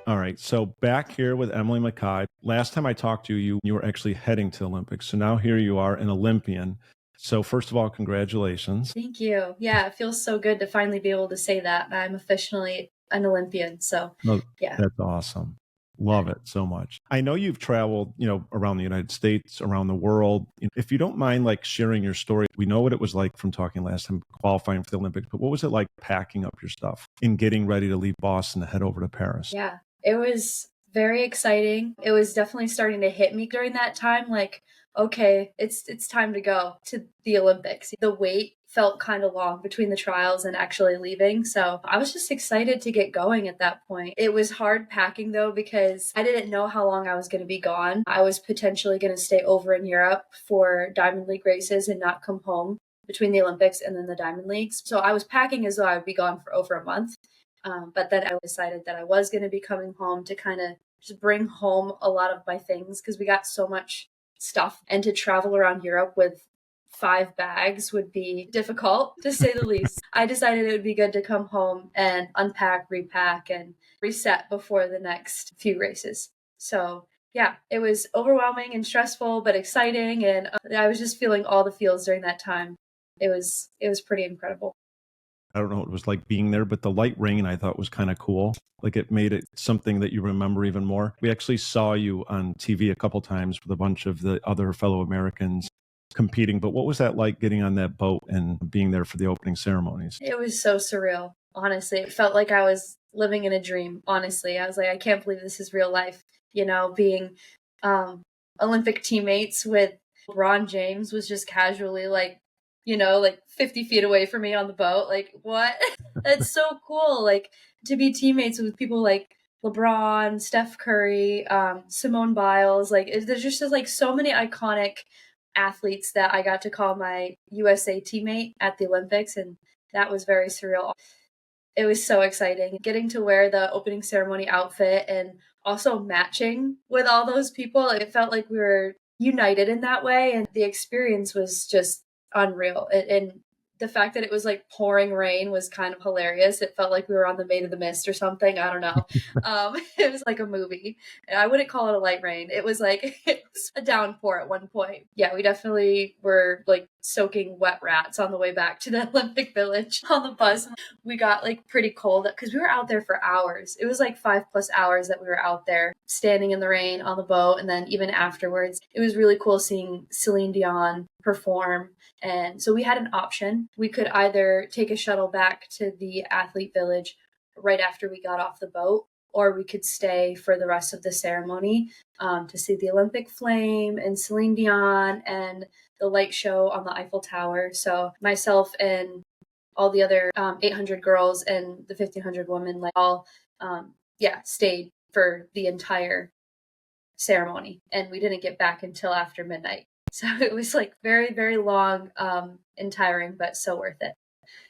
All right. So back here with Emily Mackay. Last time I talked to you, you were actually heading to the Olympics. So now here you are, an Olympian. So first of all, congratulations. Thank you. Yeah, it feels so good to finally be able to say that. I'm officially an Olympian. So, Oh, yeah. that's awesome. Yeah. Love it so much. I know you've traveled, around the United States, around the world. If you don't mind like sharing your story, we know what it was like from talking last time qualifying for the Olympics, but what was it like packing up your stuff and getting ready to leave Boston to head over to Paris? Yeah, it was very exciting. It was definitely starting to hit me during that time, like, okay, it's time to go to the Olympics. The wait felt kind of long between the trials and actually leaving, so I was just excited to get going at that point. It was hard packing though because I didn't know how long I was going to be gone. I was potentially going to stay over in Europe for Diamond League races and not come home between the Olympics and then the Diamond Leagues. So I was packing as though I would be gone for over a month. But then I decided that I was going to be coming home to kind of just bring home a lot of my things because we got so much stuff. And to travel around Europe with 5 bags would be difficult, to say the least. I decided it would be good to come home and unpack, repack, and reset before the next few races. So, yeah, it was overwhelming and stressful, but exciting. And I was just feeling all the feels during that time. It was pretty incredible. I don't know what it was like being there, but the light rain I thought was kind of cool. Like it made it something that you remember even more. We actually saw you on TV a couple times with a bunch of the other fellow Americans competing. But what was that like getting on that boat and being there for the opening ceremonies? It was so surreal, honestly. It felt like I was living in a dream, honestly. I was like, I can't believe this is real life. Being um, Olympic teammates with LeBron James was just casually like 50 feet away from me on the boat. Like, what? That's so cool. Like, to be teammates with people like LeBron, Steph Curry, Simone Biles. Like, there's just like so many iconic athletes that I got to call my USA teammate at the Olympics, and that was very surreal. It was so exciting getting to wear the opening ceremony outfit and also matching with all those people. It felt like we were united in that way, and the experience was just unreal. And the fact that it was like pouring rain was kind of hilarious. It felt like we were on the Maid of the Mist or something. I don't know. It was like a movie. I wouldn't call it a light rain. It was like it was a downpour at one point. Yeah, we definitely were like soaking wet rats on the way back to the Olympic Village on the bus. We got like pretty cold because we were out there for hours. It was like 5+ hours that we were out there standing in the rain on the boat. And then even afterwards, it was really cool seeing Celine Dion perform. And so we had an option. We could either take a shuttle back to the athlete village right after we got off the boat, or we could stay for the rest of the ceremony to see the Olympic flame and Celine Dion and the light show on the Eiffel Tower. So myself and all the other 800 girls and the 1,500 women, like all, stayed for the entire ceremony. And we didn't get back until after midnight. So it was like very, very long and tiring, but so worth it.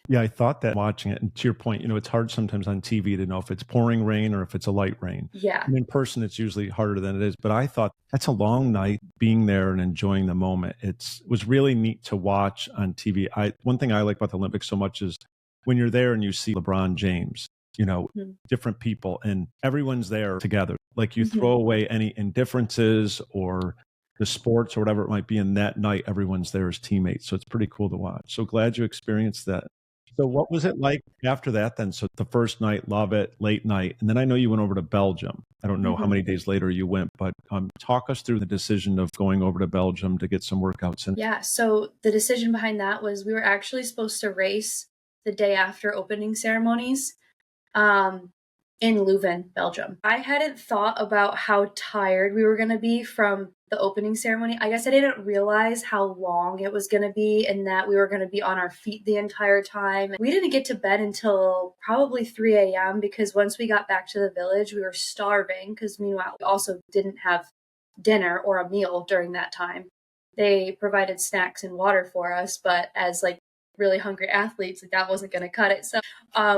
Yeah, I thought that watching it. And to your point, it's hard sometimes on TV to know if it's pouring rain or if it's a light rain. Yeah. And in person, it's usually harder than it is. But I thought that's a long night being there and enjoying the moment. It was really neat to watch on TV. One thing I like about the Olympics so much is when you're there and you see LeBron James, Mhm. different people and everyone's there together. Like you Mhm. throw away any indifferences or the sports or whatever it might be. And that night, everyone's there as teammates. So it's pretty cool to watch. So glad you experienced that. So what was it like after that then? So the first night, love it, late night. And then I know you went over to Belgium. I don't know how Mhm. many days later you went, but talk us through the decision of going over to Belgium to get some workouts in. Yeah. So the decision behind that was we were actually supposed to race the day after opening ceremonies. Um, in Leuven, Belgium. I hadn't thought about how tired we were going to be from the opening ceremony. I guess I didn't realize how long it was going to be and that we were going to be on our feet the entire time. We didn't get to bed until probably 3 a.m. because once we got back to the village, we were starving because meanwhile, we also didn't have dinner or a meal during that time. They provided snacks and water for us, but as like really hungry athletes, like that wasn't going to cut it. So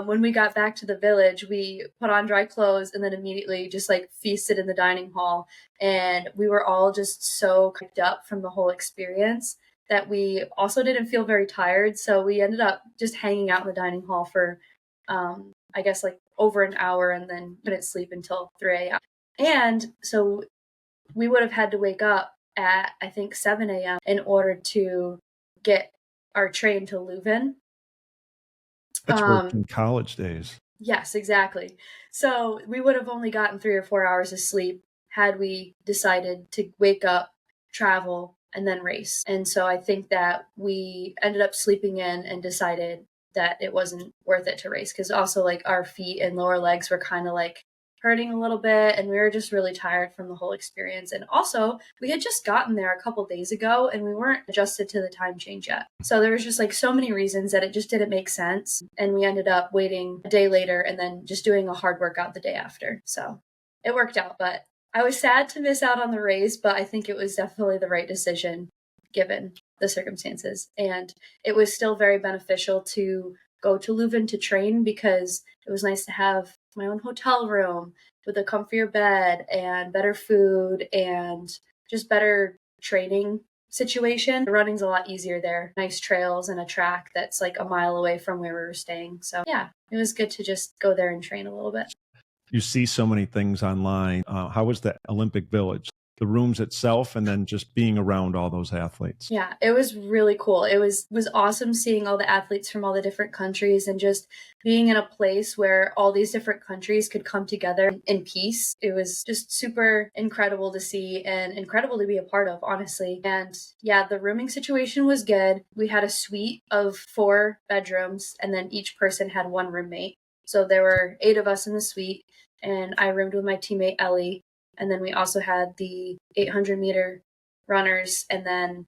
when we got back to the village, we put on dry clothes and then immediately just like feasted in the dining hall. And we were all just so cooked up from the whole experience that we also didn't feel very tired. So we ended up just hanging out in the dining hall for, I guess, like over an hour and then couldn't sleep until 3 a.m. And so we would have had to wake up at, I think, 7 a.m. in order to get our train to Leuven. That's worse than college days. Yes, exactly. So we would have only gotten 3 or 4 hours of sleep had we decided to wake up, travel, and then race. And so I think that we ended up sleeping in and decided that it wasn't worth it to race, because also like our feet and lower legs were kind of like hurting a little bit, and we were just really tired from the whole experience. And also we had just gotten there a couple days ago and we weren't adjusted to the time change yet, so there was just like so many reasons that it just didn't make sense, and we ended up waiting a day later and then just doing a hard workout the day after. So it worked out, but I was sad to miss out on the race, but I think it was definitely the right decision given the circumstances. And it was still very beneficial to go to Leuven to train, because it was nice to have my own hotel room with a comfier bed and better food and just better training situation. The running's a lot easier there. Nice trails and a track that's like a mile away from where we were staying. So yeah, it was good to just go there and train a little bit. You see so many things online. How was the Olympic Village? The rooms itself, and then just being around all those athletes. Yeah, it was really cool. It was awesome seeing all the athletes from all the different countries and just being in a place where all these different countries could come together in peace. It was just super incredible to see and incredible to be a part of, honestly. And yeah, the rooming situation was good. We had a suite of 4 bedrooms, and then each person had 1 roommate. So there were 8 of us in the suite, and I roomed with my teammate Ellie. And then we also had the 800-meter runners, and then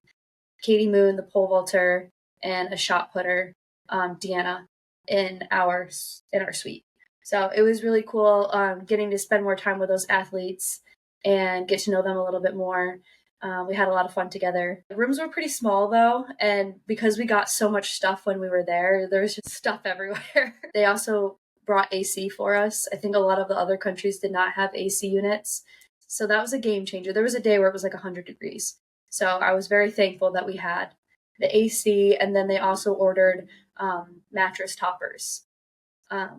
Katie Moon, the pole vaulter, and a shot putter, Deanna, in our suite. So it was really cool getting to spend more time with those athletes and get to know them a little bit more. We had a lot of fun together. The rooms were pretty small though, and because we got so much stuff when we were there was just stuff everywhere. They also brought AC for us. I think a lot of the other countries did not have AC units. So that was a game changer. There was a day where it was like 100 degrees. So I was very thankful that we had the AC, and then they also ordered mattress toppers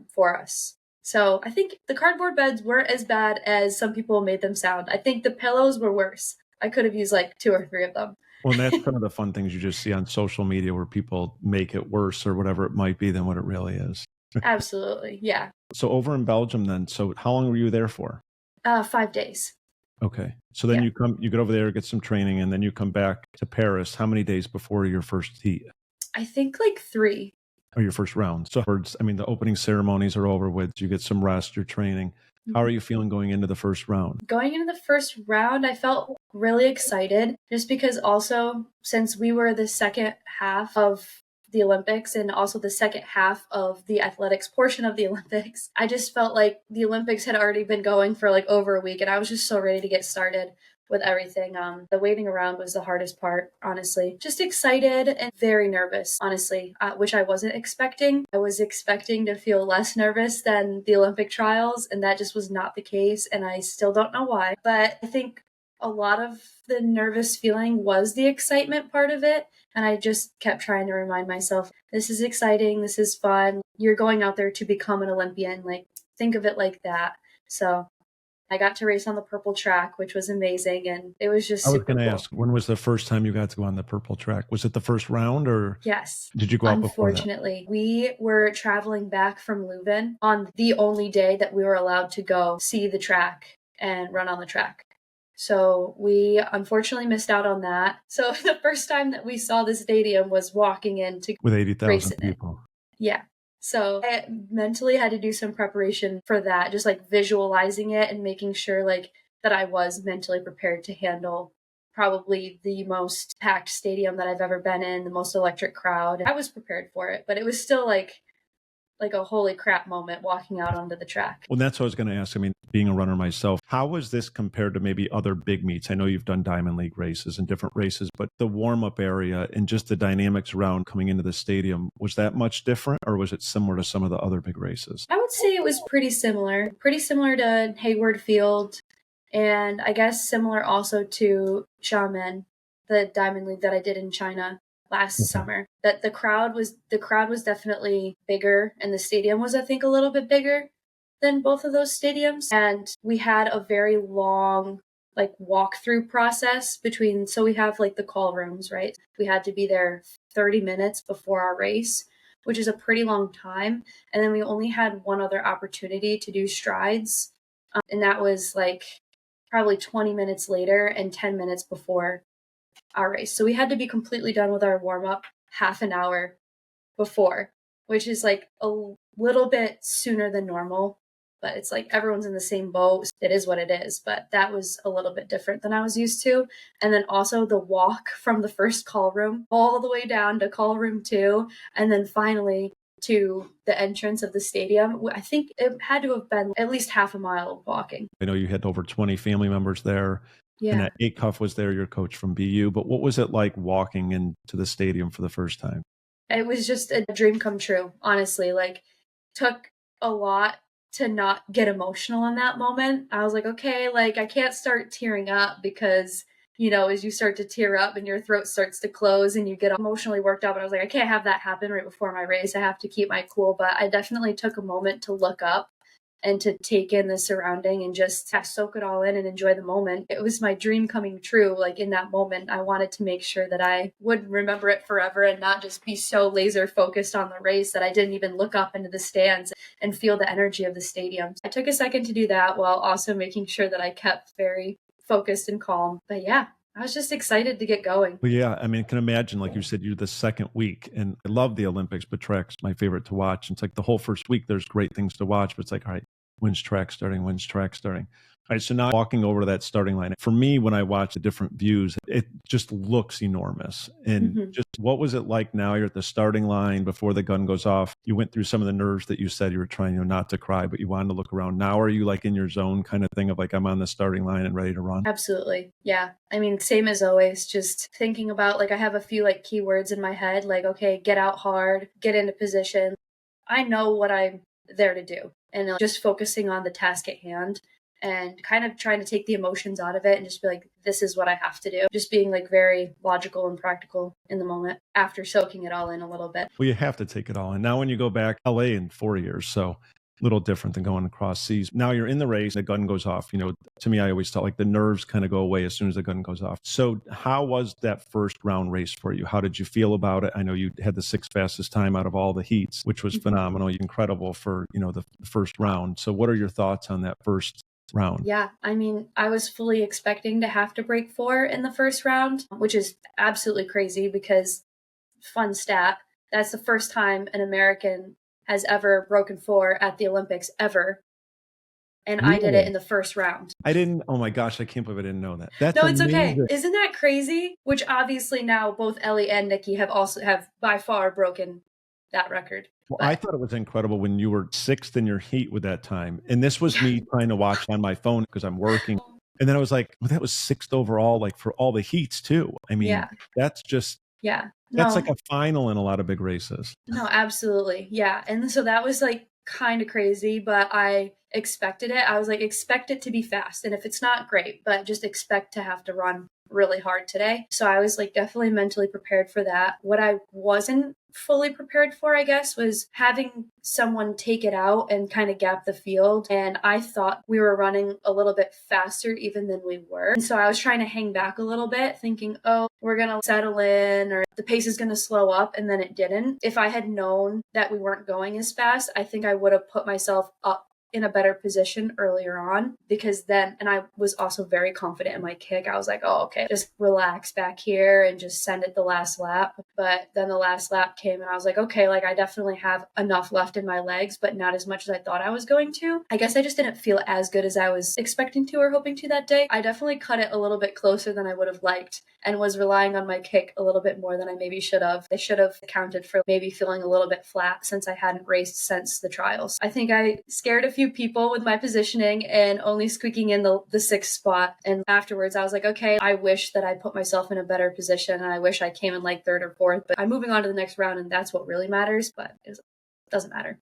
for us. So I think the cardboard beds weren't as bad as some people made them sound. I think the pillows were worse. I could have used like 2 or 3 of them. Well, and that's some of the fun things you just see on social media where people make it worse or whatever it might be than what it really is. Absolutely, yeah. So over in Belgium then, so how long were you there for? 5 days. Okay. So then Yeah. you get over there, get some training, and then you come back to Paris. How many days before your first heat? I think like 3. Or your first round? So, I mean, the opening ceremonies are over with. You get some rest, you're training. How are you feeling going into the first round? Going into the first round, I felt really excited, just because also since we were the second half of the Olympics and also the second half of the athletics portion of the Olympics, I just felt like the Olympics had already been going for like over a week, and I was just so ready to get started with everything. The waiting around was the hardest part, honestly. Just excited and very nervous, honestly, which I wasn't expecting. I was expecting to feel less nervous than the Olympic trials, and that just was not the case, and I still don't know why. But I think a lot of the nervous feeling was the excitement part of it, and I just kept trying to remind myself, this is exciting, this is fun. You're going out there to become an Olympian. Like, think of it like that. So I got to race on the purple track, which was amazing, and it was just I was super going to cool. ask, when was the first time you got to go on the purple track? Was it the first round, or Yes. did you go out before that? Unfortunately, we were traveling back from Leuven on the only day that we were allowed to go see the track and run on the track. So we unfortunately missed out on that. So the first time that we saw the stadium was walking in to With race 80,000 in it. people. Yeah. So I mentally had to do some preparation for that, just like visualizing it and making sure like that I was mentally prepared to handle probably the most packed stadium that I've ever been in, the most electric crowd. I was prepared for it, but it was still like a holy crap moment walking out onto the track. Well, that's what I was going to ask. I mean, being a runner myself, how was this compared to maybe other big meets? I know you've done Diamond League races and different races, but the warm-up area and just the dynamics around coming into the stadium, was that much different, or was it similar to some of the other big races? I would say it was pretty similar to Hayward Field, and I guess similar also to Xiamen, the Diamond League that I did in China last summer. That the crowd was definitely bigger, and the stadium was, I think, a little bit bigger. than both of those stadiums. And we had a very long like walkthrough process between, so we have like the call rooms, right? We had to be there 30 minutes before our race, which is a pretty long time. And then we only had one other opportunity to do strides. And that was like probably 20 minutes later and 10 minutes before our race. So we had to be completely done with our warm up half an hour before, which is like a little bit sooner than normal. But it's like everyone's in the same boat. It is what it is. But that was a little bit different than I was used to. And then also the walk from the first call room all the way down to call room 2. And then finally to the entrance of the stadium. I think it had to have been at least half a mile of walking. I know you had over 20 family members there. And Yeah. Acuff was there, your coach from BU. But what was it like walking into the stadium for the first time? It was just a dream come true, honestly. Like, took a lot to not get emotional in that moment. I was like, okay, like I can't start tearing up because, you know, as you start to tear up and your throat starts to close and you get emotionally worked up. And I was like, I can't have that happen right before my race. I have to keep my cool. But I definitely took a moment to look up and to take in the surrounding and just soak it all in and enjoy the moment. It was my dream coming true. Like in that moment, I wanted to make sure that I would remember it forever and not just be so laser focused on the race that I didn't even look up into the stands and feel the energy of the stadium. I took a second to do that while also making sure that I kept very focused and calm. But yeah, I was just excited to get going. Well, yeah, I mean, I can imagine, like you said, you're the second week, and I love the Olympics, but track's my favorite to watch. It's like the whole first week, there's great things to watch, but it's like, all right, when's track starting? When's track starting? All right, so now walking over to that starting line, for me, when I watch the different views, it just looks enormous. And just what was it like now? You're at the starting line before the gun goes off. You went through some of the nerves that you said you were trying, not to cry, but you wanted to look around. Now are you like in your zone kind of thing of like, I'm on the starting line and ready to run? Absolutely. Yeah. I mean, same as always, just thinking about like I have a few like keywords in my head, like, okay, get out hard, get into position. I know what I'm there to do. And just focusing on the task at hand and kind of trying to take the emotions out of it and just be like, this is what I have to do. Just being like very logical and practical in the moment after soaking it all in a little bit. Well, you have to take it all in. Now, when you go back, LA in 4 years, so a little different than going across seas. Now you're in the race, the gun goes off. To me, I always thought like the nerves kind of go away as soon as the gun goes off. So how was that first round race for you? How did you feel about it? I know you had the 6th fastest time out of all the heats, which was phenomenal, incredible for, the first round. So what are your thoughts on that first round? Yeah, I mean, I was fully expecting to have to break 4 in the first round, which is absolutely crazy because, fun stat, that's the first time an American has ever broken 4 at the Olympics ever. And I did it in the first round. Oh my gosh, I can't believe I didn't know that. That's No, it's amazing. okay. Isn't that crazy? Which obviously now both Ellie and Nikki have by far broken that record. Well, I thought it was incredible when you were 6th in your heat with that time. And this was me trying to watch on my phone because I'm working. And then I was like, well, that was 6th overall, like for all the heats too. I mean, that's just, that's like a final in a lot of big races. No, absolutely. Yeah. And so that was like kind of crazy, but I expected it. I was like, expect it to be fast. And if it's not, great, but just expect to have to run really hard today. So I was like definitely mentally prepared for that. What I wasn't fully prepared for, I guess, was having someone take it out and kind of gap the field. And I thought we were running a little bit faster even than we were. And so I was trying to hang back a little bit, thinking, oh, we're going to settle in or the pace is going to slow up. And then it didn't. If I had known that we weren't going as fast, I think I would have put myself up in a better position earlier on because then, and I was also very confident in my kick. I was like, oh, okay, just relax back here and just send it the last lap. But then the last lap came and I was like, okay, like I definitely have enough left in my legs, but not as much as I thought I was going to. I guess I just didn't feel as good as I was expecting to or hoping to that day. I definitely cut it a little bit closer than I would have liked and was relying on my kick a little bit more than I maybe should have. I should have accounted for maybe feeling a little bit flat since I hadn't raced since the trials. I think I scared a few people with my positioning and only squeaking in the 6th spot. And afterwards, I was like, okay, I wish that I put myself in a better position and I wish I came in like 3rd or 4th, but I'm moving on to the next round and that's what really matters, but it doesn't matter.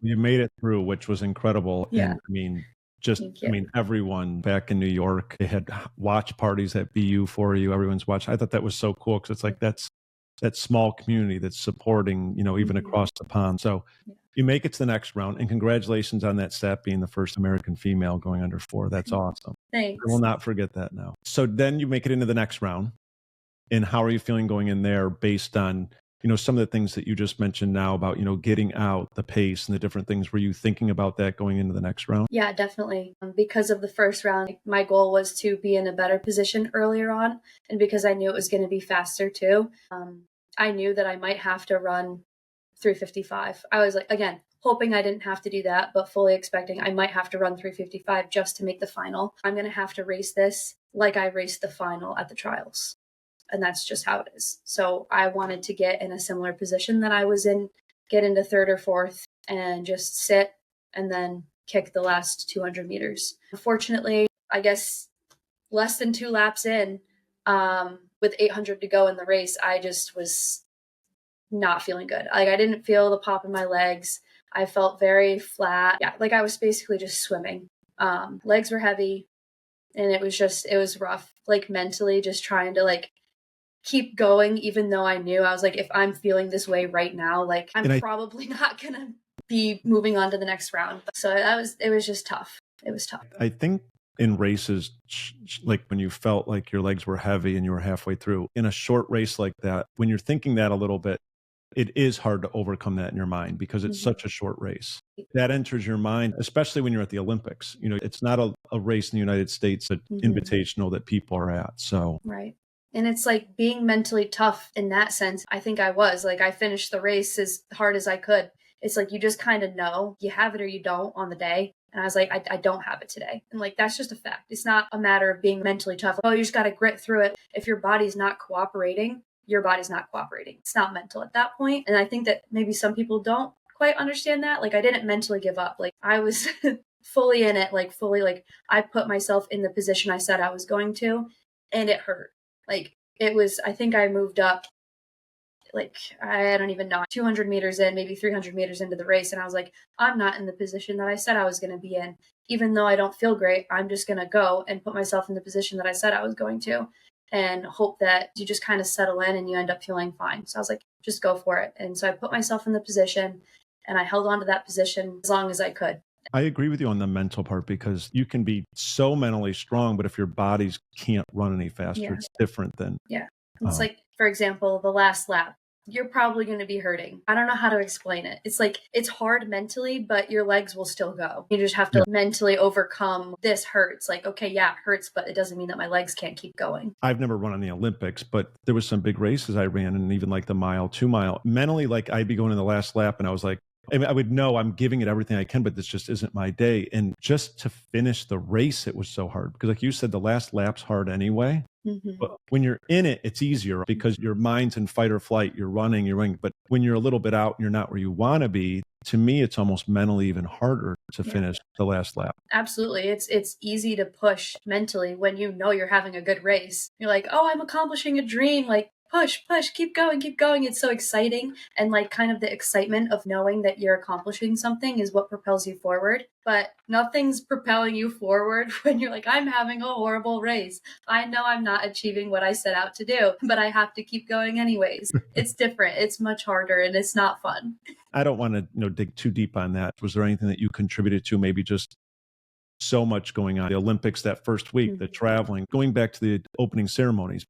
You made it through, which was incredible. Yeah. And everyone back in New York, they had watch parties at BU for you. Everyone's watching. I thought that was so cool because it's like that's that small community that's supporting, even across the pond. So You make it to the next round, and congratulations on that stat being the first American female going under 4. That's awesome. Thanks. I will not forget that now. So then you make it into the next round. And how are you feeling going in there based on, some of the things that you just mentioned now about, getting out, the pace and the different things? Were you thinking about that going into the next round? Yeah, definitely. Because of the first round, my goal was to be in a better position earlier on. And because I knew it was going to be faster too, I knew that I might have to run 3:55. I was like, again, hoping I didn't have to do that, but fully expecting I might have to run 3:55 just to make the final. I'm going to have to race this like I raced the final at the trials. And that's just how it is. So I wanted to get in a similar position that I was in, get into third or fourth and just sit and then kick the last 200 meters. Unfortunately, I guess less than 2 laps in, with 800 to go in the race, I just was not feeling good. Like, I didn't feel the pop in my legs. I felt very flat. Yeah, like I was basically just swimming. Legs were heavy, and it was rough, like mentally just trying to like keep going, even though I knew I was like, if I'm feeling this way right now, like I'm probably not gonna be moving on to the next round. So it was just tough. It was tough. I think in races, like when you felt like your legs were heavy and you were halfway through, in a short race like that, when you're thinking that a little bit, it is hard to overcome that in your mind because it's such a short race. That enters your mind, especially when you're at the Olympics. It's not a race in the United States, an invitational that people are at. So right. And it's like being mentally tough in that sense. I think I was like, I finished the race as hard as I could. It's like, you just kind of know you have it or you don't on the day. And I was like, I don't have it today. And like, that's just a fact. It's not a matter of being mentally tough. Oh, you just got to grit through it. If your body's not cooperating, your body's not cooperating. It's not mental at that point. And I think that maybe some people don't quite understand that. Like, I didn't mentally give up. Like, I was fully in it, like fully, like I put myself in the position I said I was going to, and it hurt. Like, it was, I think I moved up, like, I don't even know, 200 meters in, maybe 300 meters into the race. And I was like, I'm not in the position that I said I was going to be in. Even though I don't feel great, I'm just going to go and put myself in the position that I said I was going to and hope that you just kind of settle in and you end up feeling fine. So I was like, just go for it. And so I put myself in the position and I held on to that position as long as I could. I agree with you on the mental part because you can be so mentally strong, but if your bodies can't run any faster, it's different than. Yeah. It's like, for example, the last lap, you're probably going to be hurting. I don't know how to explain it. It's like, it's hard mentally, but your legs will still go. You just have to mentally overcome this hurts. Like, okay, yeah, it hurts, but it doesn't mean that my legs can't keep going. I've never run in the Olympics, but there was some big races I ran, and even like the mile, 2 mile. Mentally, like I'd be going in the last lap and I was like, I mean, I would know I'm giving it everything I can, but this just isn't my day. And just to finish the race, it was so hard because, like you said, the last lap's hard anyway. But when you're in it, it's easier because your mind's in fight or flight. You're running. But when you're a little bit out and you're not where you want to be, to me, it's almost mentally even harder to finish the last lap. Absolutely. It's easy to push mentally when you know you're having a good race. You're like, oh, I'm accomplishing a dream. Like, push, keep going. It's so exciting. And like kind of the excitement of knowing that you're accomplishing something is what propels you forward. But nothing's propelling you forward when you're like, I'm having a horrible race. I know I'm not achieving what I set out to do, but I have to keep going anyways. It's different. It's much harder and it's not fun. I don't want to dig too deep on that. Was there anything that you contributed to? Maybe just so much going on. The Olympics that first week, the traveling, going back to the opening ceremonies,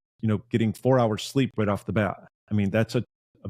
getting 4 hours sleep right off the bat. I mean, that's a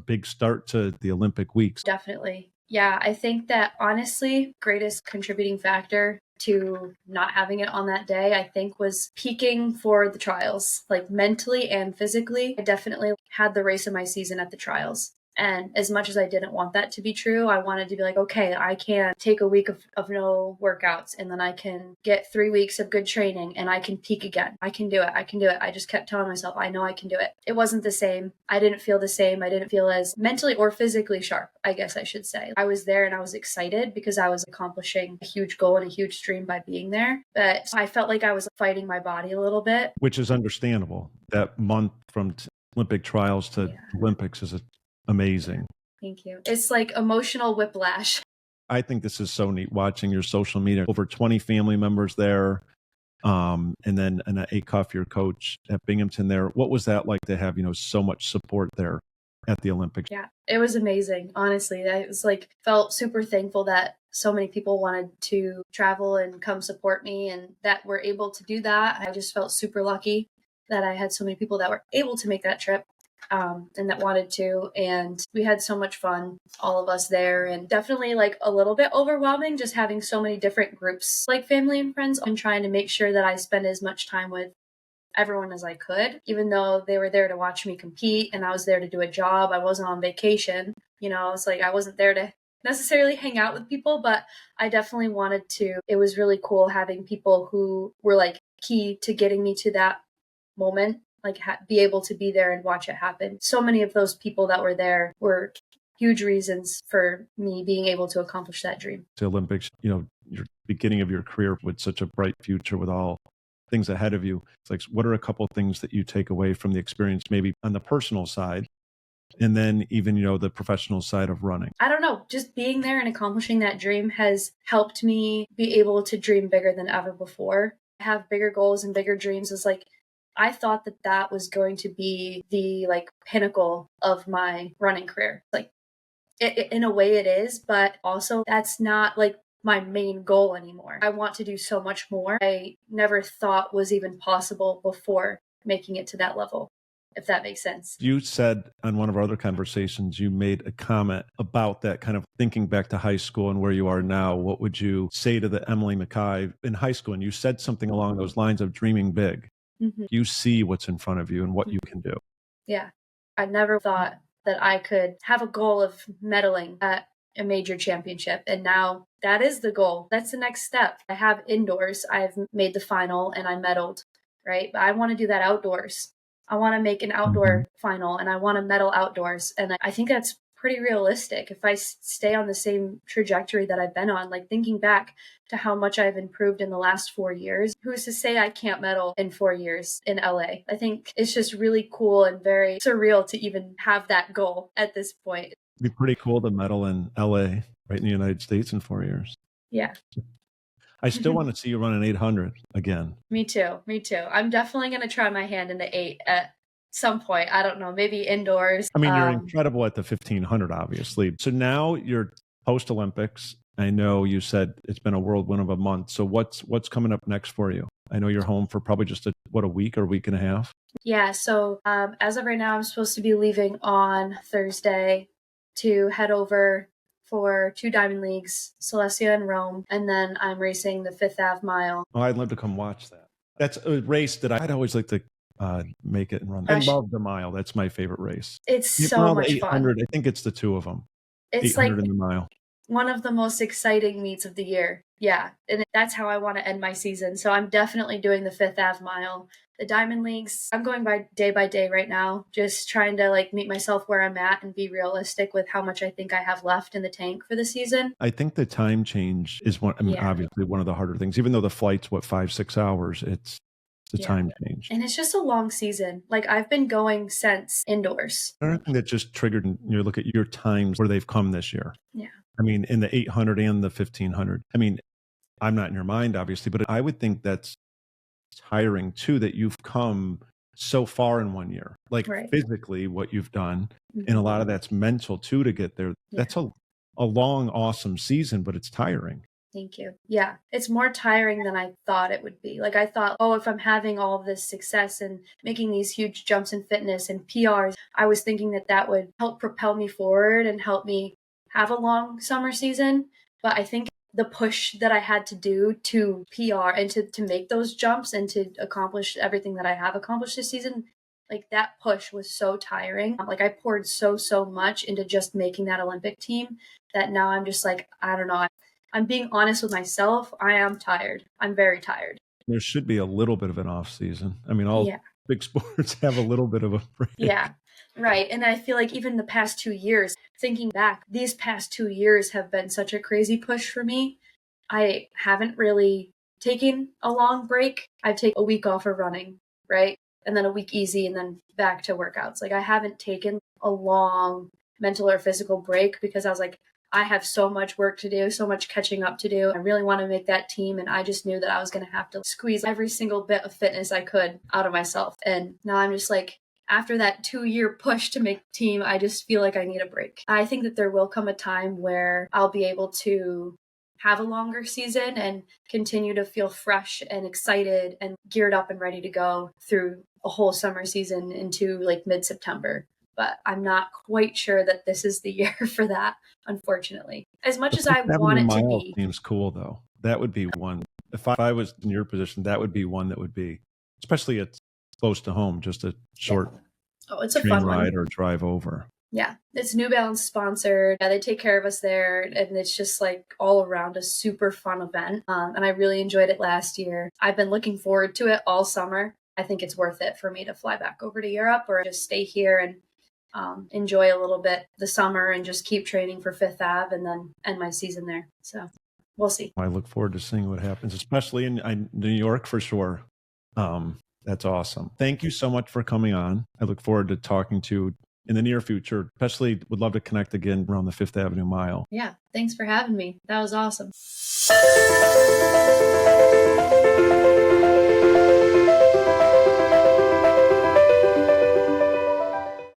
big start to the Olympic weeks. Definitely. Yeah, I think that honestly, greatest contributing factor to not having it on that day, I think, was peaking for the trials, like mentally and physically. I definitely had the race of my season at the trials. And as much as I didn't want that to be true, I wanted to be like, okay, I can take a week of no workouts and then I can get 3 weeks of good training and I can peak again. I can do it. I just kept telling myself, I know I can do it. It wasn't the same. I didn't feel the same. I didn't feel as mentally or physically sharp, I guess I should say. I was there and I was excited because I was accomplishing a huge goal and a huge dream by being there. But I felt like I was fighting my body a little bit. Which is understandable. That month from Olympic trials to Olympics is amazing. Thank you. It's like emotional whiplash. I think this is so neat watching your social media. Over 20 family members there. And then Acuff, your coach at Binghamton there. What was that like to have, so much support there? at the Olympics. Yeah, it was amazing. Honestly, I was like, felt super thankful that so many people wanted to travel and come support me and that we're able to do that. I just felt super lucky that I had so many people that were able to make that trip. And that wanted to, and we had so much fun, all of us there, and definitely like a little bit overwhelming just having so many different groups like family and friends and trying to make sure that I spend as much time with everyone as I could, even though they were there to watch me compete and I was there to do a job. I wasn't on vacation. It's like I wasn't there to necessarily hang out with people, but I definitely wanted to. It was really cool having people who were like key to getting me to that moment, like be able to be there and watch it happen. So many of those people that were there were huge reasons for me being able to accomplish that dream. The Olympics, your beginning of your career with such a bright future with all things ahead of you. It's like, what are a couple of things that you take away from the experience, maybe on the personal side, and then even, the professional side of running? I don't know, just being there and accomplishing that dream has helped me be able to dream bigger than ever before. I have bigger goals and bigger dreams. It's like, I thought that was going to be the like pinnacle of my running career. Like in a way it is, but also that's not like my main goal anymore. I want to do so much more. I never thought was even possible before making it to that level, if that makes sense. You said on one of our other conversations, you made a comment about that, kind of thinking back to high school and where you are now. What would you say to the Emily Mackay in high school? And you said something along those lines of dreaming big. Mm-hmm. You see what's in front of you and what you can do. Yeah. I never thought that I could have a goal of medaling at a major championship. And now that is the goal. That's the next step. I have indoors. I've made the final and I medaled, right? But I want to do that outdoors. I want to make an outdoor final and I want to medal outdoors. And I think that's pretty realistic. If I stay on the same trajectory that I've been on, like thinking back to how much I've improved in the last 4 years, who's to say I can't medal in 4 years in LA? I think it's just really cool and very surreal to even have that goal at this point. It'd be pretty cool to medal in LA, right in the United States in 4 years. Yeah. I still want to see you run an 800 again. Me too. I'm definitely going to try my hand in the 8 at some point. I don't know, maybe indoors. I mean, you're incredible at the 1500, obviously. So now you're post-Olympics. I know you said it's been a whirlwind of a month. So what's coming up next for you? I know you're home for probably just a week or week and a half. Yeah. So as of right now, I'm supposed to be leaving on Thursday to head over for 2 Diamond Leagues, Celestia and Rome. And then I'm racing the 5th Ave Mile. Oh, I'd love to come watch that. That's a race that I'd always like to make it and run. I love the mile. That's my favorite race. It's so much fun. I think it's the 2 of them. It's 800 like in the mile. One of the most exciting meets of the year. Yeah. And that's how I want to end my season. So I'm definitely doing the 5th Ave Mile. The Diamond Leagues, I'm going by day right now, just trying to like meet myself where I'm at and be realistic with how much I think I have left in the tank for the season. I think the time change is obviously one of the harder things. Even though the flight's 5-6 hours, it's the time change. And it's just a long season. Like I've been going since indoors. Another thing that just triggered, look at your times where they've come this year. Yeah. I mean, in the 800 and the 1500. I mean, I'm not in your mind, obviously, but I would think that's tiring too, that you've come so far in 1 year, like physically what you've done. And a lot of that's mental too, to get there. Yeah. That's a long, awesome season, but it's tiring. Thank you. Yeah, it's more tiring than I thought it would be. Like I thought, if I'm having all of this success and making these huge jumps in fitness and PRs, I was thinking that would help propel me forward and help me have a long summer season. But I think the push that I had to do to PR and to make those jumps and to accomplish everything that I have accomplished this season, like that push was so tiring. Like I poured so much into just making that Olympic team that now I'm just like, I don't know. I'm being honest with myself. I am tired. I'm very tired. There should be a little bit of an off season. I mean, all big sports have a little bit of a break. Yeah, right. And I feel like even the past 2 years, thinking back, these past 2 years have been such a crazy push for me. I haven't really taken a long break. I've taken a week off of running, right? And then a week easy and then back to workouts. Like I haven't taken a long mental or physical break because I was like, I have so much work to do, so much catching up to do. I really want to make that team. And I just knew that I was going to have to squeeze every single bit of fitness I could out of myself. And now I'm just like, after that 2-year push to make team, I just feel like I need a break. I think that there will come a time where I'll be able to have a longer season and continue to feel fresh and excited and geared up and ready to go through a whole summer season into like mid-September. But I'm not quite sure that this is the year for that, unfortunately. As much as I want it to be. Seems cool, though. That would be one. If I was in your position, that would be one that would be, especially it's close to home, just a short it's a train fun ride one. or drive over. Yeah, it's New Balance sponsored. They take care of us there, and it's just like all around a super fun event. And I really enjoyed it last year. I've been looking forward to it all summer. I think it's worth it for me to fly back over to Europe or just stay here and enjoy a little bit the summer and just keep training for Fifth Ave and then end my season there. So we'll see. I look forward to seeing what happens, especially in New York for sure. That's awesome. Thank you so much for coming on. I look forward to talking to you in the near future. Especially would love to connect again around the Fifth Avenue Mile. Yeah, thanks for having me. That was awesome.